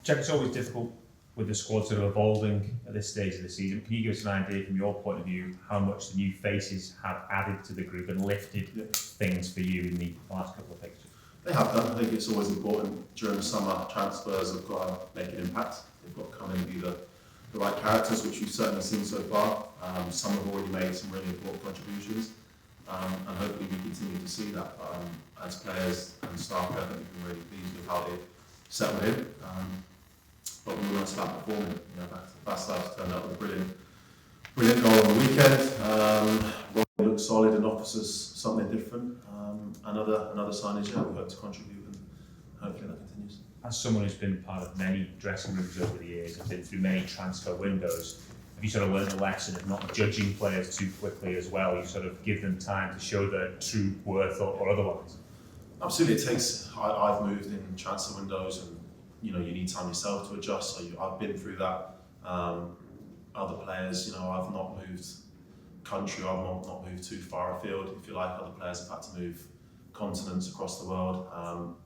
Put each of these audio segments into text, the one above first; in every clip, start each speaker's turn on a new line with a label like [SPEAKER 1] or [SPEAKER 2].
[SPEAKER 1] Jack, it's always difficult with the squad sort of evolving at this stage of the season. Can you give us an idea from your point of view how much the new faces have added to the group and lifted things for you in the last couple of fixtures?
[SPEAKER 2] They have done. I think it's always important during the summer. Transfers have got to make an impact. They've got to come in and be the right characters, which we've certainly seen so far. Some have already made some really important contributions, and hopefully we continue to see that. As players and staff, I think we've been really pleased with how they've settled in. But we want to start performing. You know, Bastard turned out with a brilliant goal on the weekend. Ronnie looks solid and offers us something different. Another signage here we hope to contribute, and hopefully that continues.
[SPEAKER 1] As someone who's been part of many dressing rooms over the years and been through many transfer windows, have you sort of learned the lesson of not judging players too quickly as well? You sort of give them time to show their true worth or otherwise?
[SPEAKER 2] Absolutely, it takes. I've moved in transfer windows, and you need time yourself to adjust. So I've been through that. Other players, I've not moved country. I've not moved too far afield. If you like, other players have had to move continents across the world.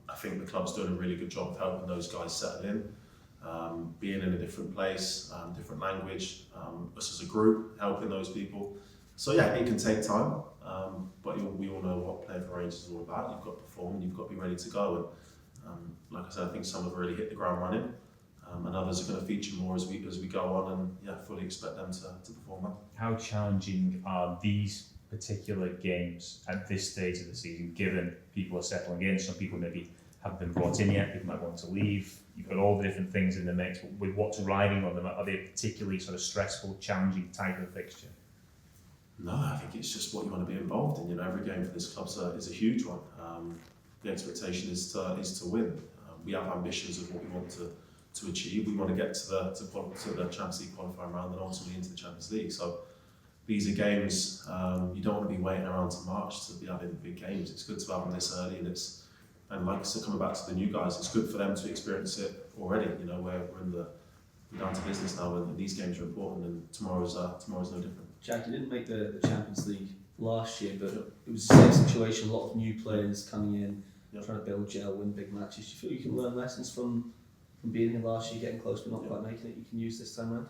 [SPEAKER 2] I think the club's doing a really good job of helping those guys settle in, being in a different place, different language. Us as a group helping those people. So yeah, it can take time, but we all know what playing for Rangers is all about. You've got to perform, and you've got to be ready to go. And like I said, I think some have really hit the ground running, and others are going to feature more as we go on. And fully expect them to perform well.
[SPEAKER 1] How challenging are these particular games at this stage of the season, given people are settling in? Some people maybe haven't been brought in yet, people might want to leave. You've got all the different things in the mix. With what's riding on them, are they a particularly sort of stressful, challenging type of fixture?
[SPEAKER 2] No, I think it's just what you want to be involved in. Every game for this club is a huge one. The expectation is to win. We have ambitions of what we want to achieve. We want to get to the Champions League qualifying round and ultimately into the Champions League. So these are games you don't want to be waiting around to March to be having big games. It's good to have them this early, and like I said, coming back to the new guys, it's good for them to experience it already. We're down to business now, and these games are important, and tomorrow's no different.
[SPEAKER 3] Jack, you didn't make the Champions League last year, but it was the same situation. A lot of new players coming in, trying to build gel, win big matches. Do you feel you can learn lessons from being here last year, getting close but not quite making it? You can use this time around.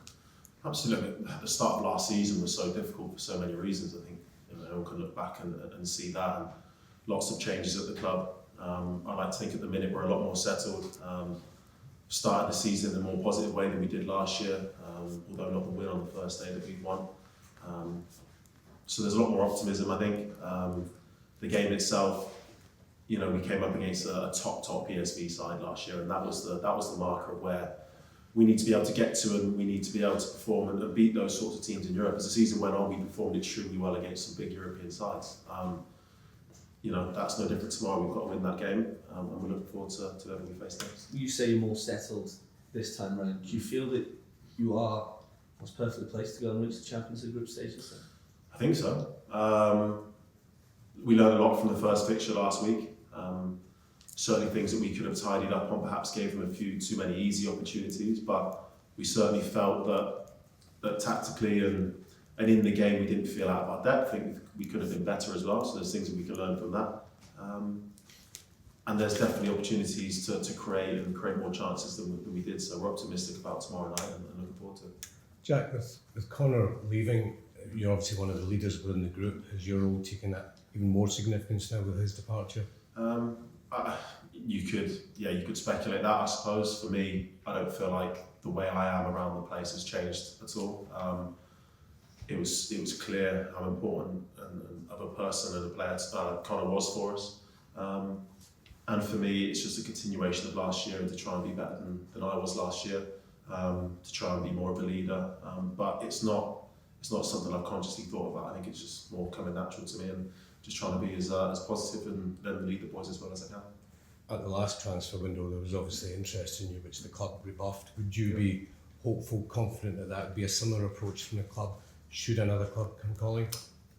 [SPEAKER 2] Absolutely. The start of last season was so difficult for so many reasons. I think everyone can look back and see that, and lots of changes at the club. I like to think at the minute we're a lot more settled. Started the season in a more positive way than we did last year, although not the win on the first day that we won. So there's a lot more optimism, I think. The game itself, we came up against a top PSV side last year, and that was the marker of where we need to be able to get to, and we need to be able to perform and beat those sorts of teams in Europe. As the season went on, we performed extremely well against some big European sides. That's no different tomorrow. We've got to win that game, and we're looking forward to whoever we face next.
[SPEAKER 3] You say you're more settled this time round. Do you feel that you are most perfectly placed to go and reach the Champions League group stages?
[SPEAKER 2] I think so. We learned a lot from the first fixture last week. Certainly things that we could have tidied up on, perhaps gave them a few too many easy opportunities, but we certainly felt that tactically and in the game we didn't feel out of our depth. I think we could have been better as well, so there's things that we can learn from that. And there's definitely opportunities to create more chances than we did, so we're optimistic about tomorrow night and looking forward to it.
[SPEAKER 4] Jack, with Connor leaving, you're obviously one of the leaders within the group. Has your role taken that even more significance now with his departure?
[SPEAKER 2] You could speculate that, I suppose. For me, I don't feel like the way I am around the place has changed at all. It was clear how important of a person and a player Connor was for us. And for me, it's just a continuation of last year and to try and be better than I was last year, to try and be more of a leader. But it's not something I've consciously thought about. I think it's just more coming natural to me, and just trying to be as positive and then lead the boys as well as I can.
[SPEAKER 4] At the last transfer window, there was obviously interest in you, which the club rebuffed. Would you be hopeful, confident that would be a similar approach from the club should another club come calling?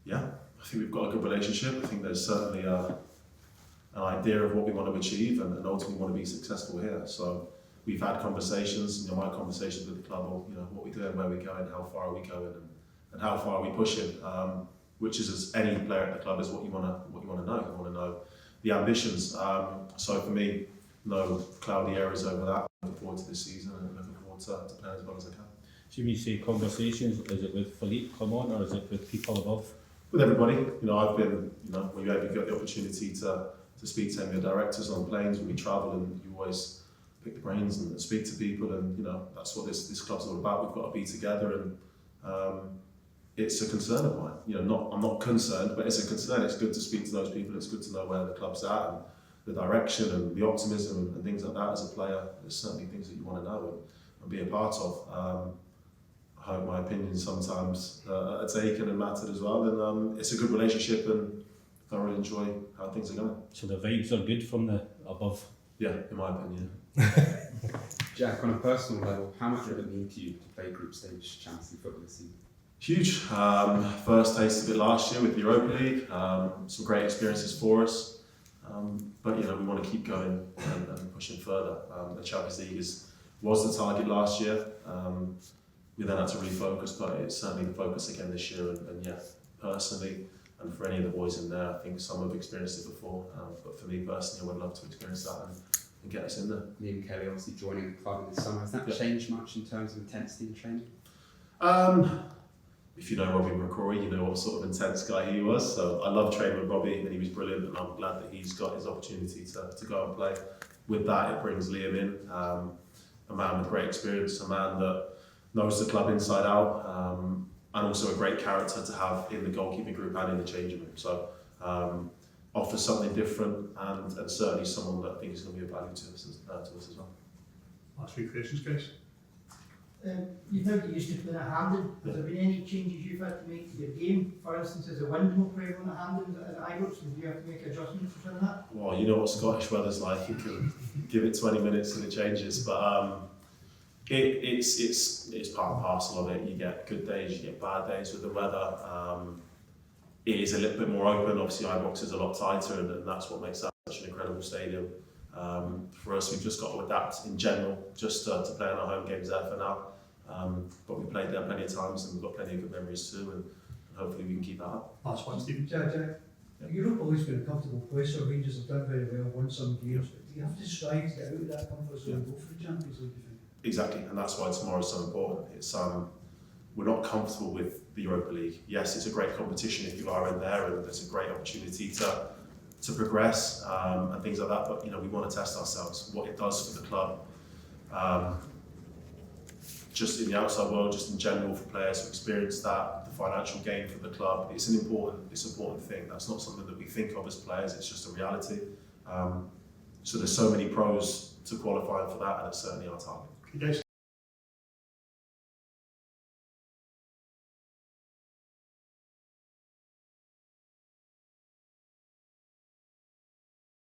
[SPEAKER 2] Yeah, I think we've got a good relationship. I think there's certainly an idea of what we want to achieve and ultimately want to be successful here. So we've had conversations, my conversations with the club, what we're doing, where we're going, how far are we going, and how far are we pushing. Which is, as any player at the club, is what you want to know. You want to know the ambitions. So for me, no cloudy areas over that. looking forward to this season and looking forward to playing as well as I can.
[SPEAKER 5] So when you say conversations, is it with Philippe Clement or is it with people above?
[SPEAKER 2] With everybody, I've been, when you get the opportunity to speak to any of the directors on planes when we travel, and you always pick the brains and speak to people, and that's what this club's all about. We've got to be together, and it's a concern of mine. I'm not concerned, but it's a concern. It's good to speak to those people. It's good to know where the club's at and the direction and the optimism and things like that. As a player, there's certainly things that you want to know and be a part of. I hope my opinions sometimes are taken and mattered as well, and it's a good relationship, and I really enjoy how things are going.
[SPEAKER 5] So the vibes are good from the above?
[SPEAKER 2] Yeah, in my opinion.
[SPEAKER 6] Jack, on a personal level, how much would it mean to you to play group stage Champions League football this season?
[SPEAKER 2] Huge. First taste of it last year with the Europa League. Some great experiences for us, but we want to keep going and pushing further. The Champions League was the target last year. We then had to refocus, but it's certainly the focus again this year. And yeah, personally, and for any of the boys in there, I think some have experienced it before. But for me personally, I would love to experience that and get us in there.
[SPEAKER 6] Liam Kelly obviously joining the club in the summer. Has that changed much in terms of intensity in training?
[SPEAKER 2] If you know Robbie McCrory, you know what sort of intense guy he was. So I love training with Robbie, and he was brilliant, and I'm glad that he's got his opportunity to go and play. With that, it brings Liam in, a man with great experience, a man that knows the club inside out, and also a great character to have in the goalkeeping group and in the changing room. So offers something different, and certainly someone that I think is going to be a value to us as well.
[SPEAKER 7] Last few questions, guys.
[SPEAKER 8] You've now got used to playing a handing. Has there been any changes you've had to make to your game? For instance, is the wind more prevalent at handing at Ibrox? Do you have to make adjustments for that?
[SPEAKER 2] Well, you know what Scottish weather's like. You can give it 20 minutes and it changes, but it's part and parcel of it. You get good days, you get bad days with the weather. It is a little bit more open. Obviously, Ibrox is a lot tighter, and that's what makes that such an incredible stadium. For us, we've just got to adapt in general, just to play on our home games there for now. But we played there plenty of times, and we've got plenty of good memories too, and hopefully we can keep that up.
[SPEAKER 7] Last one, Stephen.
[SPEAKER 9] Jack, Europa League's been a comfortable place, so Rangers have done very well, won some games, but do you have to strive to get out of that comfort zone and go for the Champions League, do you think?
[SPEAKER 2] Exactly, and that's why tomorrow is so important. It's we're not comfortable with the Europa League. Yes, it's a great competition if you are in there, and there's a great opportunity to progress and things like that. But we want to test ourselves, what it does for the club, just in the outside world, just in general for players who experience that, the financial gain for the club. It's an important thing. That's not something that we think of as players. It's just a reality. So there's so many pros to qualifying for that, and it's certainly our target.
[SPEAKER 7] Okay, guys.